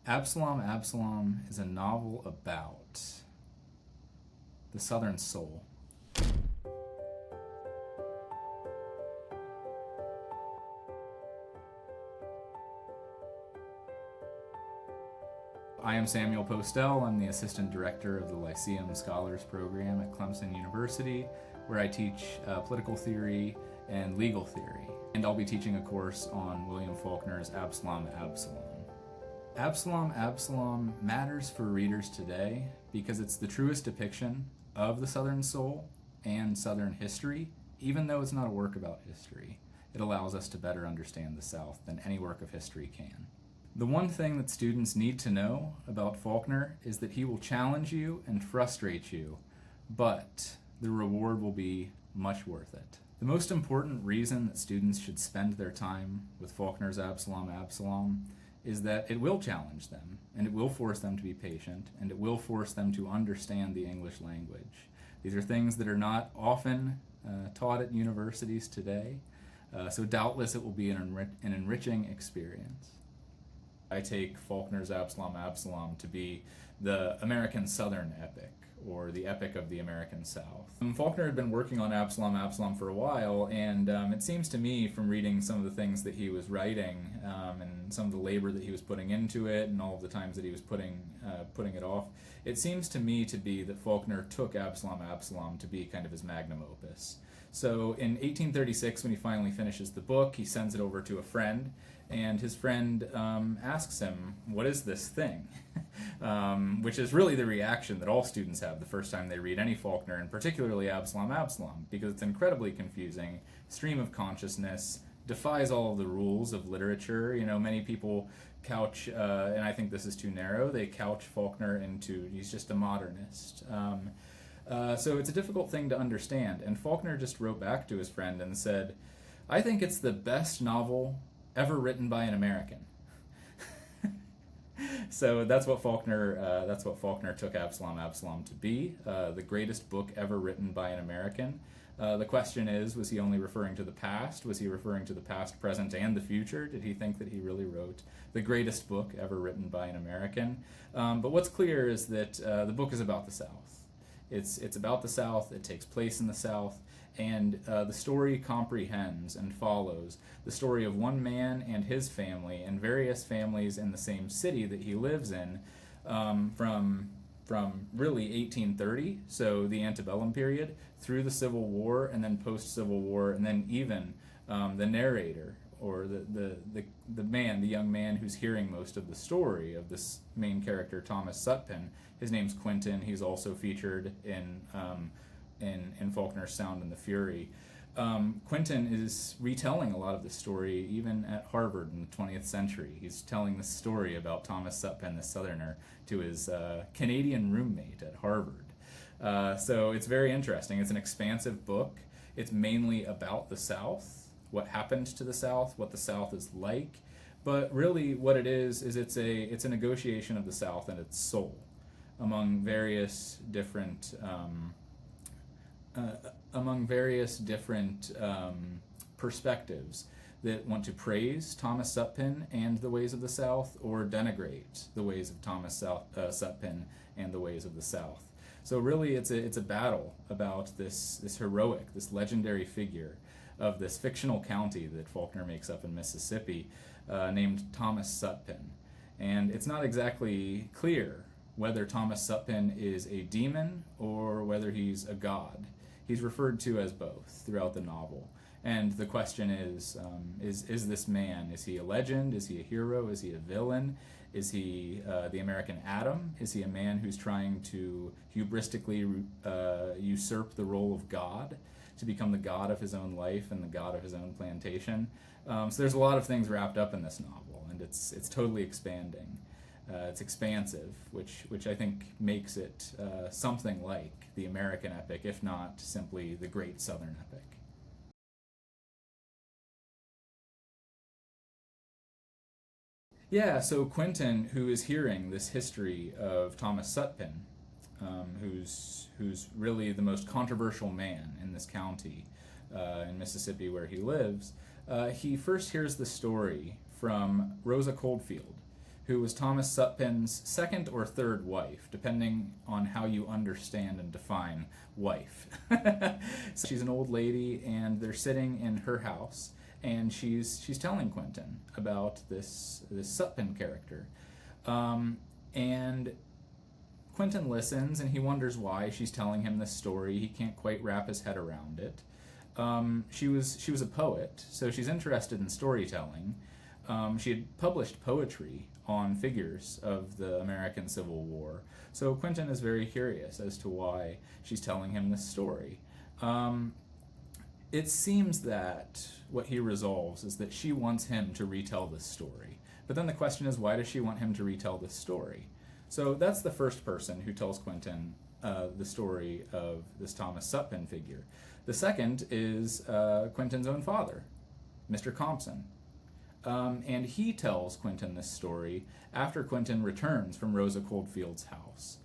Absalom, Absalom is a novel about the Southern soul. I am Samuel Postell. I'm the Assistant Director of the Lyceum Scholars Program at Clemson University, where I teach political theory and legal theory. And I'll be teaching a course on William Faulkner's Absalom, Absalom. Absalom, Absalom matters for readers today because it's the truest depiction of the Southern soul and Southern history, even though it's not a work about history. It allows us to better understand the South than any work of history can. The one thing that students need to know about Faulkner is that he will challenge you and frustrate you, but the reward will be much worth it. The most important reason that students should spend their time with Faulkner's Absalom, Absalom is that it will challenge them, and it will force them to be patient, and it will force them to understand the English language. These are things that are not often taught at universities today, so doubtless it will be an enriching experience. I take Faulkner's Absalom, Absalom to be the American Southern epic, or the epic of the American South. Faulkner had been working on Absalom, Absalom for a while, and it seems to me from reading some of the things that he was writing and some of the labor that he was putting into it and all of the times that he was putting it off, it seems to me to be that Faulkner took Absalom, Absalom to be kind of his magnum opus. So in 1836, when he finally finishes the book, he sends it over to a friend, and his friend asks him, "What is this thing?" Which is really the reaction that all students have the first time they read any Faulkner, and particularly Absalom, Absalom, because it's incredibly confusing, stream of consciousness, defies all of the rules of literature. You know, many people couch, and I think this is too narrow, they couch Faulkner into, he's just a modernist. So it's a difficult thing to understand, and Faulkner just wrote back to his friend and said, "I think it's the best novel ever written by an American." So that's what Faulkner took Absalom, Absalom to be, the greatest book ever written by an American. The question is, was he only referring to the past? Was he referring to the past, present, and the future? Did he think that he really wrote the greatest book ever written by an American? But what's clear is that the book is about the South. It's about the South, it takes place in the South, and the story comprehends and follows the story of one man and his family and various families in the same city that he lives in from really 1830, so the antebellum period, through the Civil War, and then post-Civil War, and then even the narrator, or the young man who's hearing most of the story of this main character, Thomas Sutpen. His name's Quentin. He's also featured in Faulkner's Sound and the Fury. Quentin is retelling a lot of the story even at Harvard in the 20th century. He's telling the story about Thomas Sutpen, the Southerner, to his Canadian roommate at Harvard. So it's very interesting. It's an expansive book. It's mainly about the South, what happened to the South, what the South is like, but really what it is it's a negotiation of the South and its soul among various different perspectives that want to praise Thomas Sutpen and the ways of the South, or denigrate the ways of Thomas Sutpen and the ways of the South. So really it's a battle about this heroic, this legendary figure of this fictional county that Faulkner makes up in Mississippi, named Thomas Sutpen. And it's not exactly clear whether Thomas Sutpen is a demon or whether he's a god. He's referred to as both throughout the novel. And the question is this man, is he a legend? Is he a hero? Is he a villain? Is he the American Adam? Is he a man who's trying to hubristically usurp the role of God, to become the god of his own life and the god of his own plantation? So there's a lot of things wrapped up in this novel, and it's totally expanding. It's expansive, which I think makes it something like the American epic, if not simply the great Southern epic. Yeah, so Quentin, who is hearing this history of Thomas Sutpen, who's really the most controversial man in this county in Mississippi where he lives, he first hears the story from Rosa Coldfield, who was Thomas Sutpen's second or third wife, depending on how you understand and define wife. So she's an old lady, and they're sitting in her house, and she's telling Quentin about this Sutpen character. And Quentin listens, and he wonders why she's telling him this story. He can't quite wrap his head around it. She was a poet, so she's interested in storytelling. She had published poetry on figures of the American Civil War, so Quentin is very curious as to why she's telling him this story. It seems that what he resolves is that she wants him to retell this story. But then the question is, why does she want him to retell this story? So that's the first person who tells Quentin the story of this Thomas Sutpen figure. The second is Quentin's own father, Mr. Compson. And he tells Quentin this story after Quentin returns from Rosa Coldfield's house.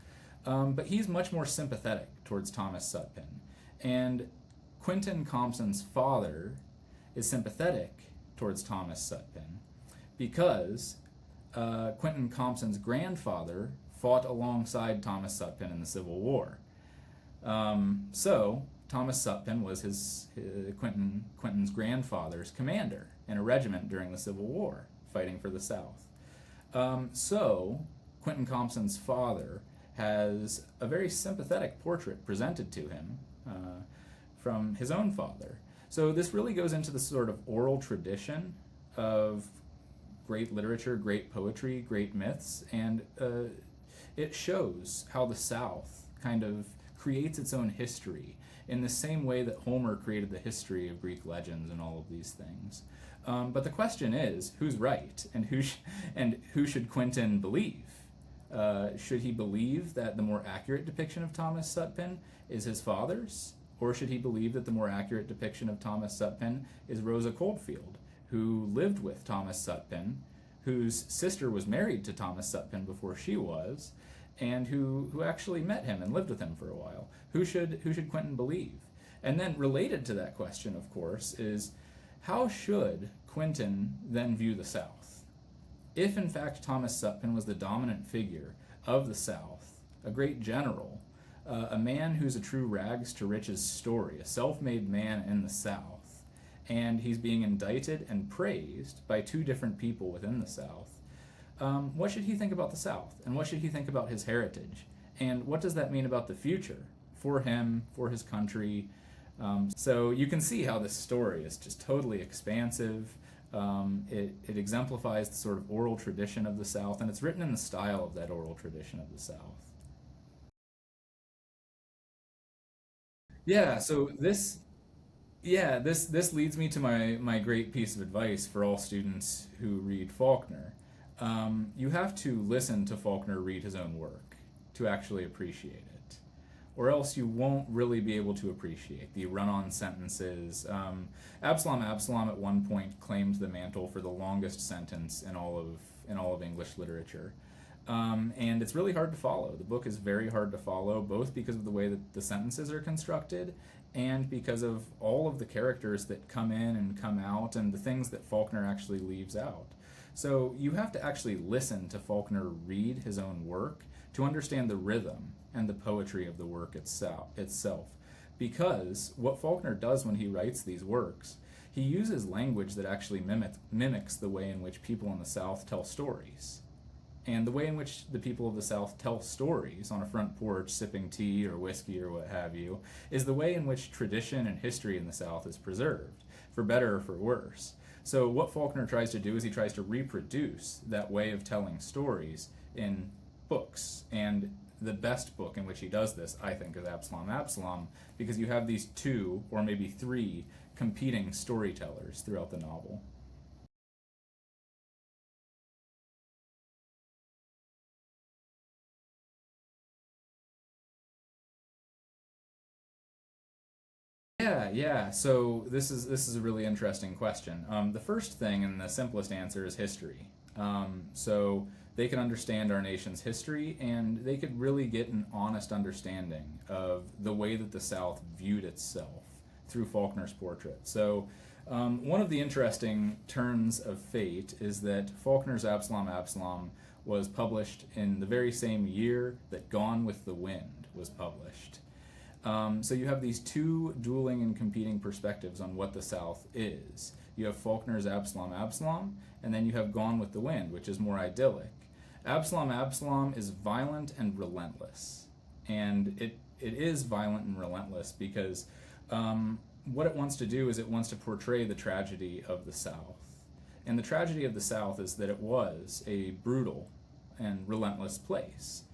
But he's much more sympathetic towards Thomas Sutpen. And Quentin Compson's father is sympathetic towards Thomas Sutpen because Quentin Compson's grandfather fought alongside Thomas Sutpen in the Civil War. So Thomas Sutpen was Quentin's grandfather's commander in a regiment during the Civil War, fighting for the South. So Quentin Compson's father has a very sympathetic portrait presented to him from his own father. So this really goes into the sort of oral tradition of great literature, great poetry, great myths, and it shows how the South kind of creates its own history in the same way that Homer created the history of Greek legends and all of these things. But the question is, who's right, and who should Quentin believe? Should he believe that the more accurate depiction of Thomas Sutpen is his father's? Or should he believe that the more accurate depiction of Thomas Sutpen is Rosa Coldfield, who lived with Thomas Sutpen, whose sister was married to Thomas Sutpen before she was, and who actually met him and lived with him for a while? Who should Quentin believe? And then related to that question, of course, is how should Quentin then view the South? If in fact Thomas Sutpen was the dominant figure of the South, a great general, a man who's a true rags to riches story, a self-made man in the South, and he's being indicted and praised by two different people within the South, what should he think about the South? And what should he think about his heritage? And what does that mean about the future for him, for his country? So you can see how this story is just totally expansive. It exemplifies the sort of oral tradition of the South, and it's written in the style of that oral tradition of the South. Yeah, so this leads me to my great piece of advice for all students who read Faulkner. You have to listen to Faulkner read his own work to actually appreciate it, or else you won't really be able to appreciate the run-on sentences. Absalom at one point claimed the mantle for the longest sentence in all of English literature. And it's really hard to follow. The book is very hard to follow, both because of the way that the sentences are constructed and because of all of the characters that come in and come out and the things that Faulkner actually leaves out. So you have to actually listen to Faulkner read his own work to understand the rhythm and the poetry of the work itself. Because what Faulkner does when he writes these works, he uses language that actually mimics the way in which people in the South tell stories. And the way in which the people of the South tell stories on a front porch sipping tea or whiskey or what have you is the way in which tradition and history in the South is preserved, for better or for worse. So what Faulkner tries to do is he tries to reproduce that way of telling stories in books. And the best book in which he does this, I think, is Absalom, because you have these two or maybe three competing storytellers throughout the novel. Yeah. So this is a really interesting question. The first thing and the simplest answer is history. So they can understand our nation's history, and they could really get an honest understanding of the way that the South viewed itself through Faulkner's portrait. So one of the interesting turns of fate is that Faulkner's Absalom was published in the very same year that Gone with the Wind was published. So you have these two dueling and competing perspectives on what the South is. You have Faulkner's Absalom, and then you have Gone with the Wind, which is more idyllic. Absalom is violent and relentless. And it is violent and relentless because what it wants to do is it wants to portray the tragedy of the South. And the tragedy of the South is that it was a brutal and relentless place.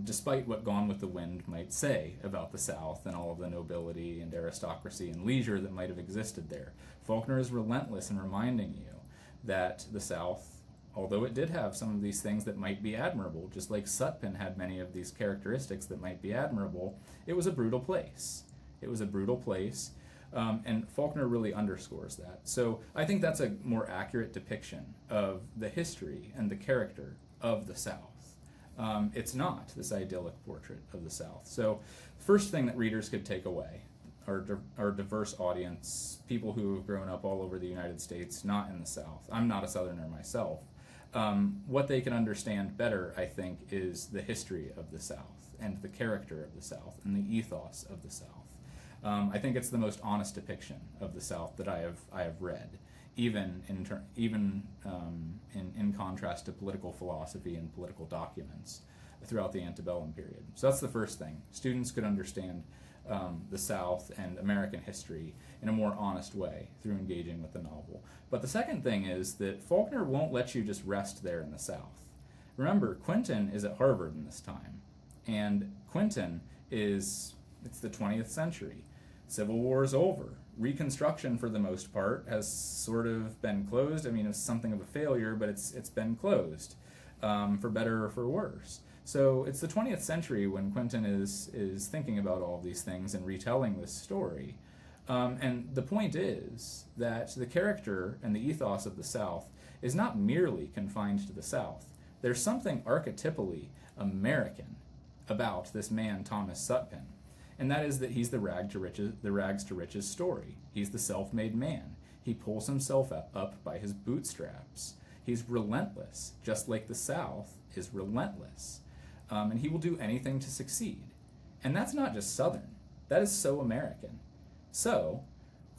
Despite what Gone with the Wind might say about the South and all of the nobility and aristocracy and leisure that might have existed there. Faulkner is relentless in reminding you that the South, although it did have some of these things that might be admirable, just like Sutpen had many of these characteristics that might be admirable, it was a brutal place. It was a brutal place, and Faulkner really underscores that. So I think that's a more accurate depiction of the history and the character of the South. It's not this idyllic portrait of the South. So first thing that readers could take away, our diverse audience, people who have grown up all over the United States, not in the South. I'm not a Southerner myself. What they can understand better, I think, is the history of the South and the character of the South and the ethos of the South. I think it's the most honest depiction of the South that I have read, even in contrast to political philosophy and political documents throughout the antebellum period. So that's the first thing. Students could understand the South and American history in a more honest way through engaging with the novel. But the second thing is that Faulkner won't let you just rest there in the South. Remember, Quentin is at Harvard in this time, and Quentin it's the 20th century. Civil War is over. Reconstruction, for the most part, has sort of been closed. I mean, it's something of a failure, but it's been closed, for better or for worse. So it's the 20th century when Quentin is thinking about all of these things and retelling this story. And the point is that the character and the ethos of the South is not merely confined to the South. There's something archetypally American about this man, Thomas Sutpen. And that is that he's the rags to riches story. He's the self-made man. He pulls himself up by his bootstraps. He's relentless, just like the South is relentless. And he will do anything to succeed. And that's not just Southern. That is so American. So,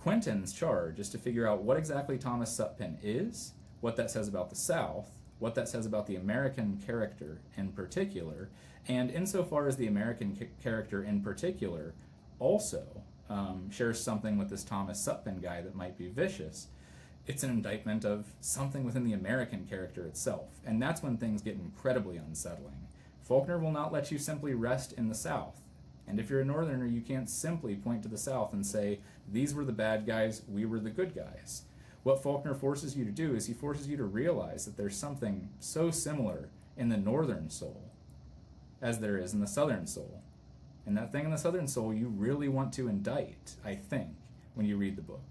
Quentin's charge is to figure out what exactly Thomas Sutpen is, what that says about the South, what that says about the American character in particular, and insofar as the American character in particular also shares something with this Thomas Sutpen guy that might be vicious, it's an indictment of something within the American character itself. And that's when things get incredibly unsettling. Faulkner will not let you simply rest in the South. And if you're a Northerner, you can't simply point to the South and say, these were the bad guys, we were the good guys. What Faulkner forces you to do is he forces you to realize that there's something so similar in the Northern soul as there is in the Southern soul. And that thing in the Southern soul you really want to indict, I think, when you read the book.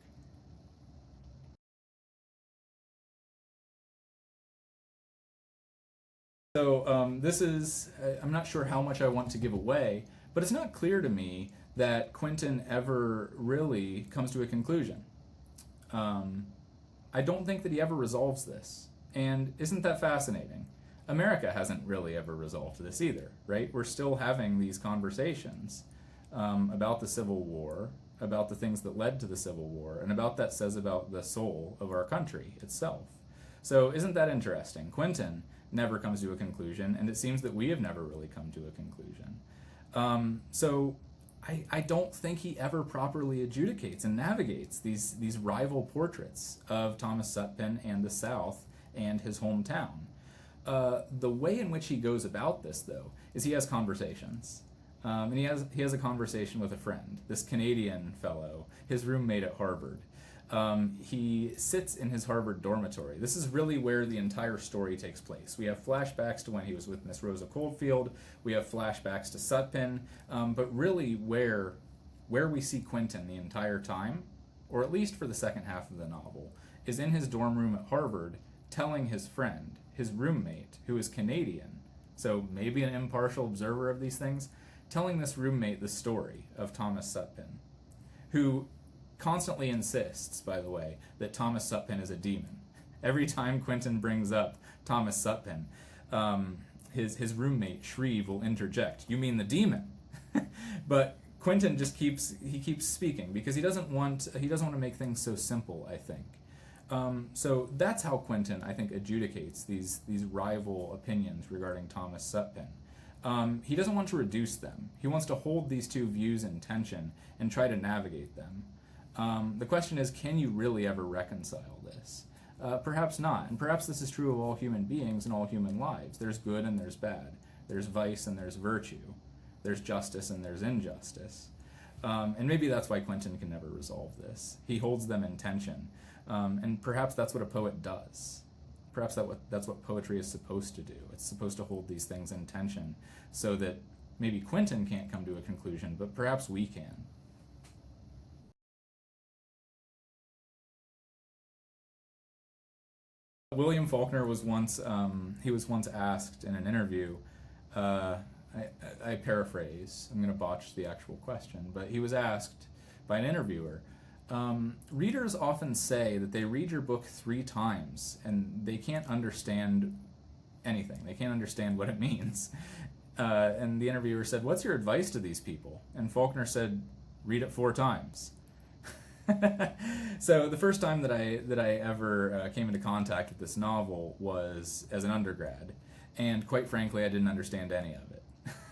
So this is, I'm not sure how much I want to give away, but it's not clear to me that Quentin ever really comes to a conclusion. I don't think that he ever resolves this. And isn't that fascinating? America hasn't really ever resolved this either, right? We're still having these conversations about the Civil War, about the things that led to the Civil War, and about that says about the soul of our country itself. So isn't that interesting? Quentin never comes to a conclusion, and it seems that we have never really come to a conclusion. So I don't think he ever properly adjudicates and navigates these rival portraits of Thomas Sutpen and the South and his hometown. The way in which he goes about this, though, is he has conversations. And he has a conversation with a friend, this Canadian fellow, his roommate at Harvard. He sits in his Harvard dormitory. This is really where the entire story takes place. We have flashbacks to when he was with Miss Rosa Coldfield. We have flashbacks to Sutpen. But really where we see Quentin the entire time, or at least for the second half of the novel, is in his dorm room at Harvard telling his friend, his roommate, who is Canadian, so maybe an impartial observer of these things, telling this roommate the story of Thomas Sutpen, who constantly insists, by the way, that Thomas Sutpen is a demon. Every time Quentin brings up Thomas Sutpen, His roommate Shreve will interject, "You mean the demon?" But Quentin just keeps speaking because he doesn't want to make things so simple, I think. So that's how Quentin, I think, adjudicates these rival opinions regarding Thomas Sutpen. He doesn't want to reduce them. He wants to hold these two views in tension and try to navigate them. The question is, can you really ever reconcile this? Perhaps not, and perhaps this is true of all human beings and all human lives. There's good and there's bad. There's vice and there's virtue. There's justice and there's injustice. And maybe that's why Quentin can never resolve this. He holds them in tension. And perhaps that's what a poet does. Perhaps that's what poetry is supposed to do. It's supposed to hold these things in tension so that maybe Quentin can't come to a conclusion, but perhaps we can. William Faulkner was once asked in an interview, I paraphrase, I'm going to botch the actual question, but he was asked by an interviewer, readers often say that they read your book 3 times and they can't understand anything. They can't understand what it means. And the interviewer said, "What's your advice to these people?" And Faulkner said, "Read it 4 times." So the first time that I ever came into contact with this novel was as an undergrad, and quite frankly, I didn't understand any of it.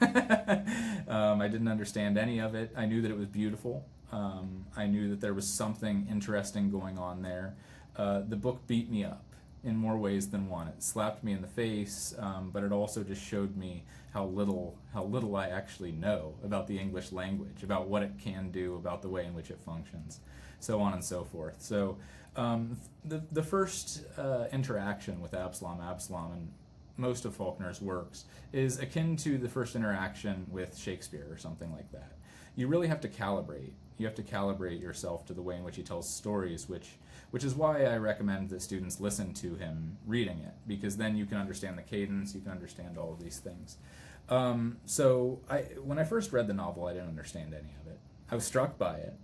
I didn't understand any of it. I knew that it was beautiful. I knew that there was something interesting going on there. The book beat me up in more ways than one. It slapped me in the face, but it also just showed me how little I actually know about the English language, about what it can do, about the way in which it functions, so on and so forth. So the first interaction with Absalom, and most of Faulkner's works, is akin to the first interaction with Shakespeare or something like that. You really have to calibrate. You have to calibrate yourself to the way in which he tells stories, which is why I recommend that students listen to him reading it, because then you can understand the cadence, you can understand all of these things. So when I first read the novel, I didn't understand any of it. I was struck by it.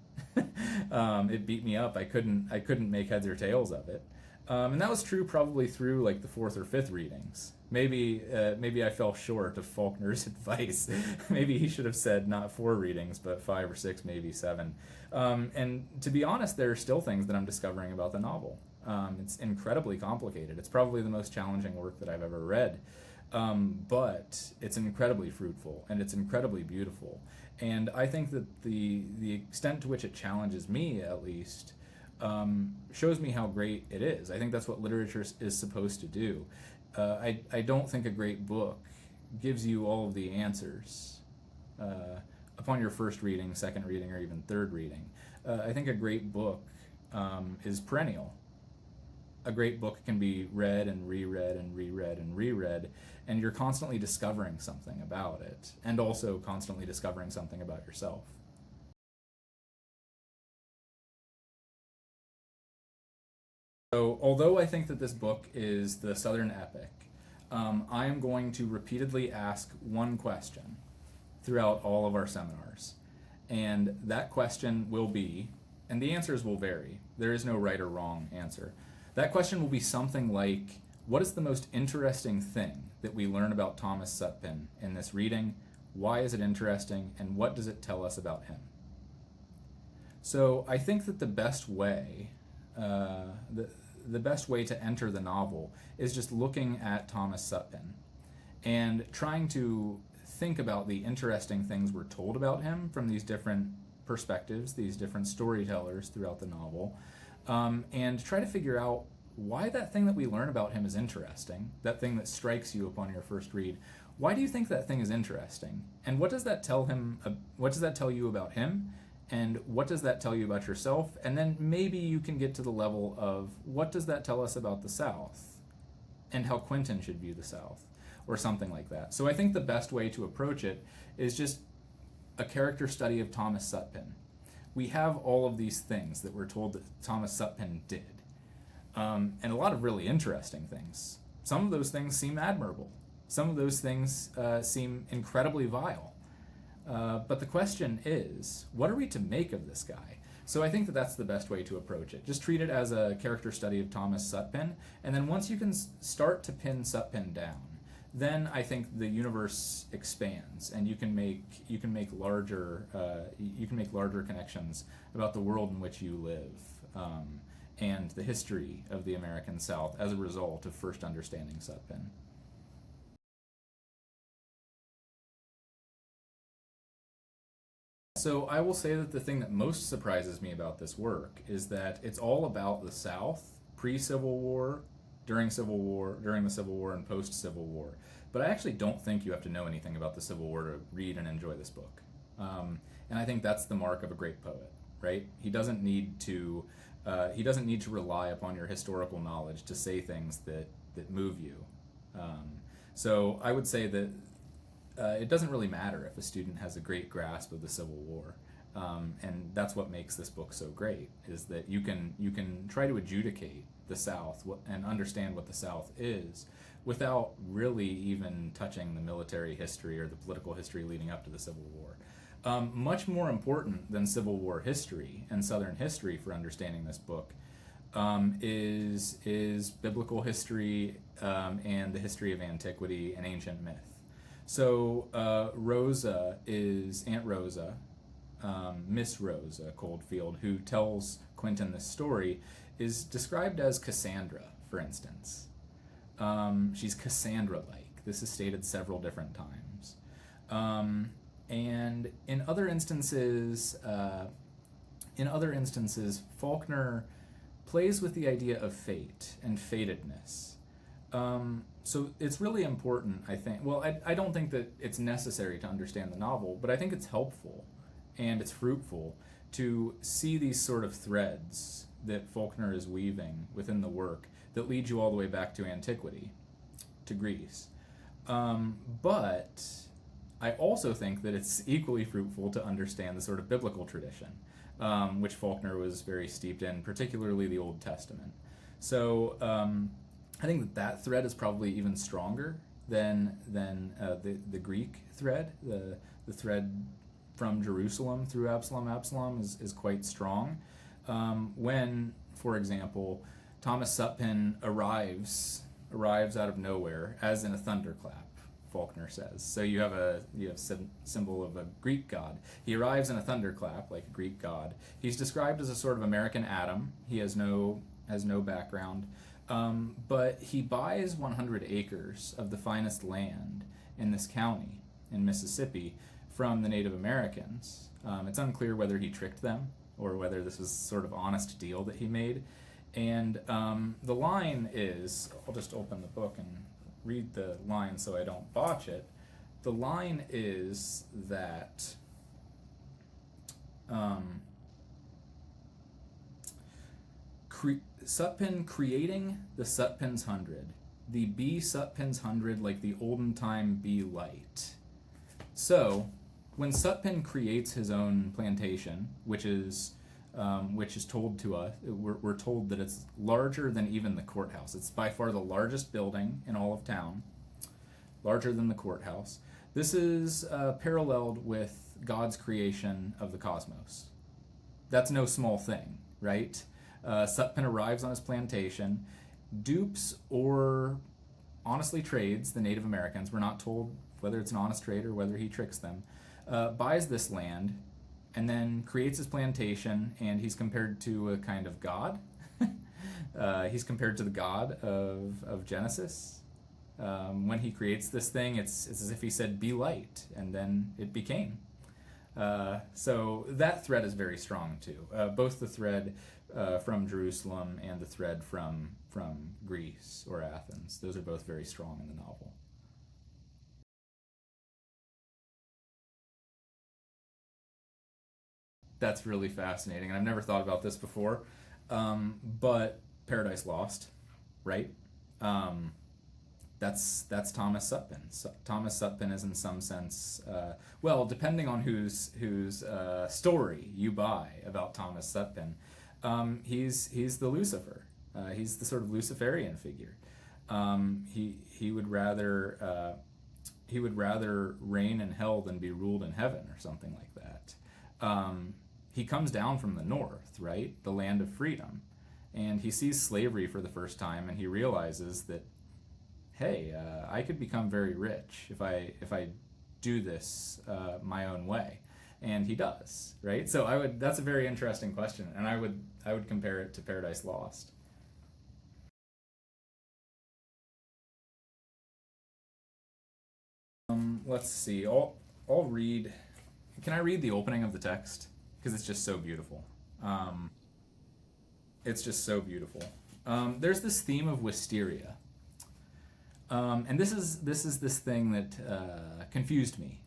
It beat me up. I couldn't make heads or tails of it. And that was true probably through like the 4th or 5th readings. Maybe I fell short of Faulkner's advice. Maybe he should have said not 4 readings, but 5 or 6, maybe 7. And to be honest, there are still things that I'm discovering about the novel. It's incredibly complicated. It's probably the most challenging work that I've ever read. But it's incredibly fruitful, and it's incredibly beautiful. And I think that the extent to which it challenges me, at least, shows me how great it is. I think that's what literature is supposed to do. I don't think a great book gives you all of the answers upon your first reading, second reading, or even third reading. I think a great book is perennial. A great book can be read and reread and reread and reread, and you're constantly discovering something about it, and also constantly discovering something about yourself. So, although I think that this book is the Southern epic, I am going to repeatedly ask one question throughout all of our seminars. And that question will be, and the answers will vary, there is no right or wrong answer. That question will be something like, what is the most interesting thing that we learn about Thomas Sutpen in this reading? Why is it interesting, and what does it tell us about him? So I think that the best way to enter the novel is just looking at Thomas Sutpen and trying to think about the interesting things we're told about him from these different perspectives, these different storytellers throughout the novel, and try to figure out why that thing that we learn about him is interesting, that thing that strikes you upon your first read. Why do you think that thing is interesting? And what does that tell him? What does that tell you about him? And what does that tell you about yourself? And then maybe you can get to the level of, what does that tell us about the South? And how Quentin should view the South, or something like that. So I think the best way to approach it is just a character study of Thomas Sutpen. We have all of these things that we're told that Thomas Sutpen did. And a lot of really interesting things. Some of those things seem admirable. Some of those things seem incredibly vile. But the question is, what are we to make of this guy? So I think that that's the best way to approach it. Just treat it as a character study of Thomas Sutpen, and then once you can start to pin Sutpen down, then I think the universe expands, and you can make larger connections about the world in which you live, and the history of the American South as a result of first understanding Sutpen. So I will say that the thing that most surprises me about this work is that it's all about the South, pre-Civil War, during the Civil War, and post-Civil War. But I actually don't think you have to know anything about the Civil War to read and enjoy this book. And I think that's the mark of a great poet, right? He doesn't need to rely upon your historical knowledge to say things that move you. So I would say that it doesn't really matter if a student has a great grasp of the Civil War, and that's what makes this book so great, is that you can try to adjudicate the South and understand what the South is without really even touching the military history or the political history leading up to the Civil War. Much more important than Civil War history and Southern history for understanding this book is biblical history and the history of antiquity and ancient myth. So Rosa is Aunt Rosa, Miss Rosa Coldfield, who tells Quentin this story, is described as Cassandra, for instance. She's Cassandra-like. This is stated several different times. And in other instances, Faulkner plays with the idea of fate and fatedness. So it's really important, I think. Well, I don't think that it's necessary to understand the novel, but I think it's helpful and it's fruitful to see these sort of threads that Faulkner is weaving within the work that lead you all the way back to antiquity, to Greece. But I also think that it's equally fruitful to understand the sort of biblical tradition, which Faulkner was very steeped in, particularly the Old Testament. So I think that thread is probably even stronger than the Greek thread. The thread from Jerusalem through Absalom is quite strong. When, for example, Thomas Sutpen arrives out of nowhere, as in a thunderclap, Faulkner says. So you have symbol of a Greek god. He arrives in a thunderclap, like a Greek god. He's described as a sort of American Adam. He has no background. But he buys 100 acres of the finest land in this county in Mississippi from the Native Americans. It's unclear whether he tricked them or whether this was sort of honest deal that he made. And the line is, I'll just open the book and read the line so I don't botch it. The line is that Sutpen creating the Sutpen's 100, the B Sutpen's 100 like the olden time be light. So when Sutpen creates his own plantation, which is told to us, we're told that it's larger than even the courthouse. It's by far the largest building in all of town, larger than the courthouse. This is paralleled with God's creation of the cosmos. That's no small thing, right? Sutpen arrives on his plantation, dupes or honestly trades the Native Americans. We're not told whether it's an honest trade or whether he tricks them. Buys this land, and then creates his plantation, and he's compared to a kind of god. He's compared to the god of Genesis. When he creates this thing, it's as if he said, "Be light," and then it became. So that thread is very strong too. Both the thread from Jerusalem and the thread from Greece or Athens. Those are both very strong in the novel. That's really fascinating, and I've never thought about this before. But Paradise Lost, right? That's Thomas Sutpen. Thomas Sutpen is in some sense, well, depending on whose story you buy about Thomas Sutpen, he's the Lucifer. He's the sort of Luciferian figure. He would rather reign in hell than be ruled in heaven, or something like that. He comes down from the north, right, the land of freedom, and he sees slavery for the first time, and he realizes that, hey, I could become very rich if I do this my own way, and he does, right? So that's a very interesting question, and I would compare it to Paradise Lost. Let's see. I'll read. Can I read the opening of the text? Because it's just so beautiful. Um, it's just so beautiful. There's this theme of wisteria, and this is this thing that confused me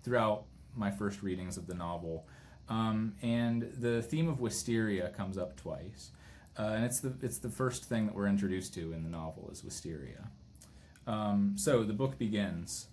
throughout my first readings of the novel. And the theme of wisteria comes up twice, and it's the first thing that we're introduced to in the novel is wisteria. So the book begins.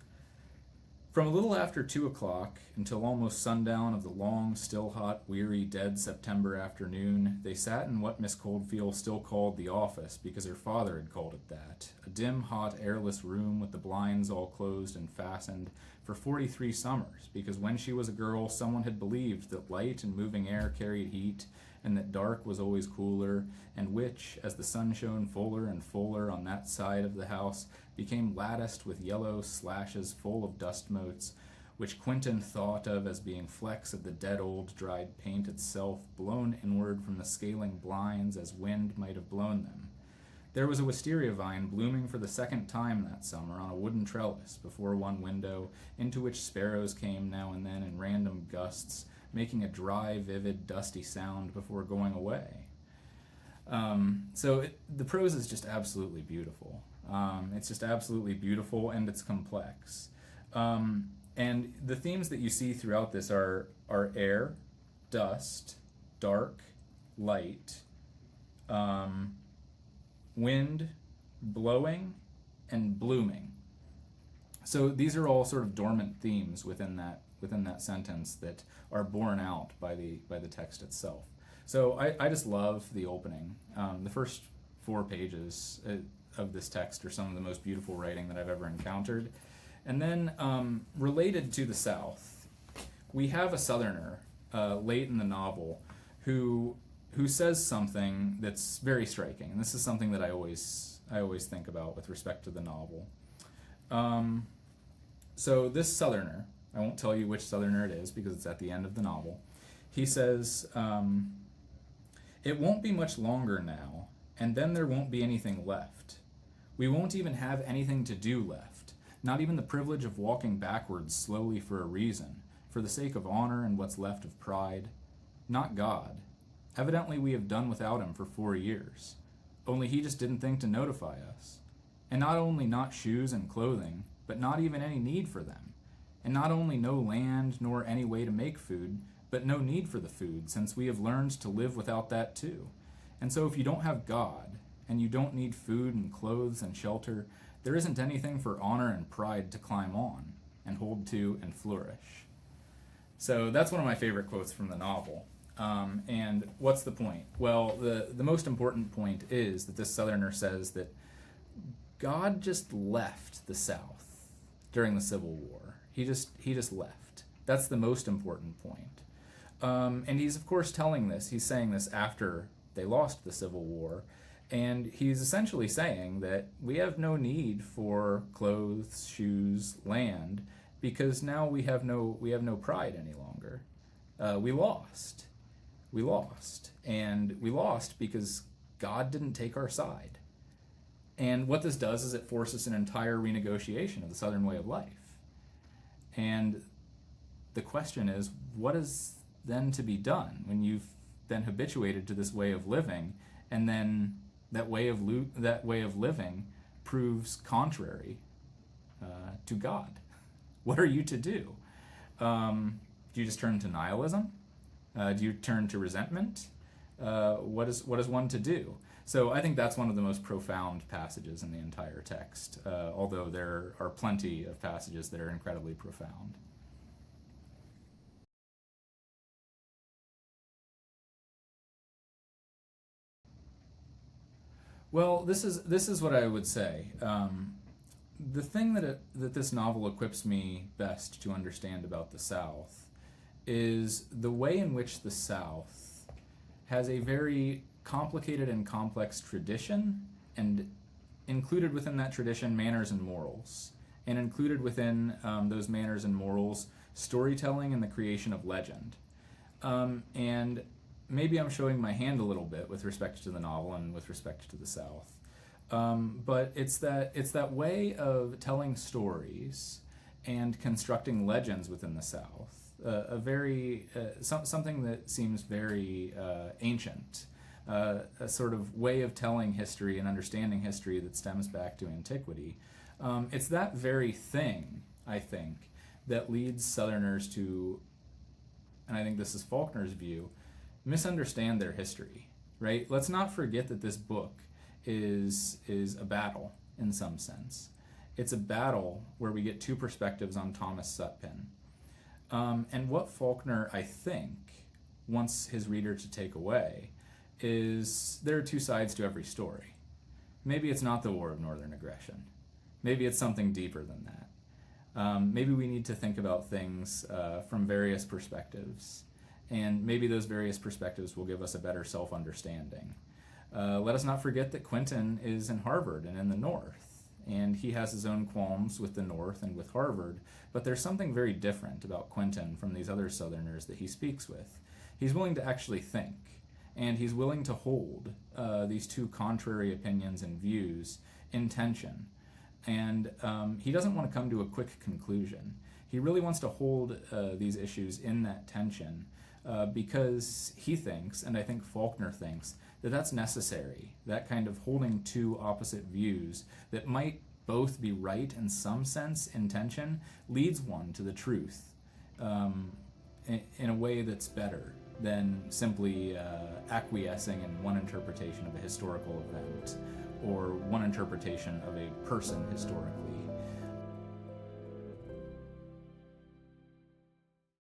From a little after 2 o'clock until almost sundown of the long, still hot, weary, dead September afternoon, they sat in what Miss Coldfield still called the office because her father had called it that, a dim, hot, airless room with the blinds all closed and fastened for 43 summers, because when she was a girl someone had believed that light and moving air carried heat, and that dark was always cooler, and which, as the sun shone fuller and fuller on that side of the house, became latticed with yellow slashes full of dust motes, which Quentin thought of as being flecks of the dead old dried paint itself, blown inward from the scaling blinds as wind might have blown them. There was a wisteria vine blooming for the second time that summer on a wooden trellis before one window, into which sparrows came now and then in random gusts, making a dry, vivid, dusty sound before going away. The prose is just absolutely beautiful. It's just absolutely beautiful, and it's complex. And the themes that you see throughout this are air, dust, dark, light, wind, blowing, and blooming. So these are all sort of dormant themes within that sentence that are borne out by the text itself. So I just love the opening. The first 4 pages of this text are some of the most beautiful writing that I've ever encountered. And then related to the South, we have a Southerner late in the novel who says something that's very striking, and this is something that I always think about with respect to the novel. So this Southerner, I won't tell you which Southerner it is because it's at the end of the novel. He says, "It won't be much longer now, and then there won't be anything left. We won't even have anything to do left, not even the privilege of walking backwards slowly for a reason, for the sake of honor and what's left of pride. Not God. Evidently we have done without him for 4 years. Only he just didn't think to notify us. And not only not shoes and clothing, but not even any need for them. And not only no land nor any way to make food, but no need for the food, since we have learned to live without that too. And so if you don't have God, and you don't need food and clothes and shelter, there isn't anything for honor and pride to climb on, and hold to and flourish." So that's one of my favorite quotes from the novel. And what's the point? Well, the most important point is that this Southerner says that God just left the South during the Civil War. He just left. That's the most important point. And he's of course telling this. He's saying this after they lost the Civil War, and he's essentially saying that we have no need for clothes, shoes, land, because now we have no pride any longer. We lost, and we lost because God didn't take our side. And what this does is it forces an entire renegotiation of the Southern way of life. And the question is, what is then to be done when you've been habituated to this way of living, and then that way of living proves contrary to God? What are you to do? Do you just turn to nihilism? Do you turn to resentment? What is one to do? So I think that's one of the most profound passages in the entire text, although there are plenty of passages that are incredibly profound. Well, this is what I would say. The thing that this novel equips me best to understand about the South is the way in which the South has a very complicated and complex tradition and included within that tradition manners and morals, and included within those manners and morals storytelling and the creation of legend. And maybe I'm showing my hand a little bit with respect to the novel and with respect to the South. But it's that way of telling stories and constructing legends within the South, something that seems very ancient, a sort of way of telling history and understanding history that stems back to antiquity. It's that very thing, I think, that leads Southerners to, and I think this is Faulkner's view, misunderstand their history, right? Let's not forget that this book is a battle in some sense. It's a battle where we get two perspectives on Thomas Sutpen. And what Faulkner, I think, wants his reader to take away is there are two sides to every story. Maybe it's not the War of Northern Aggression. Maybe it's something deeper than that. Maybe we need to think about things from various perspectives, and maybe those various perspectives will give us a better self-understanding. Let us not forget that Quentin is in Harvard and in the North, and he has his own qualms with the North and with Harvard, but there's something very different about Quentin from these other Southerners that he speaks with. He's willing to actually think, and he's willing to hold these two contrary opinions and views in tension. And he doesn't want to come to a quick conclusion. He really wants to hold these issues in that tension because he thinks, and I think Faulkner thinks, that that's necessary. That kind of holding two opposite views that might both be right in some sense in tension leads one to the truth in a way that's better than simply acquiescing in one interpretation of a historical event or one interpretation of a person historically.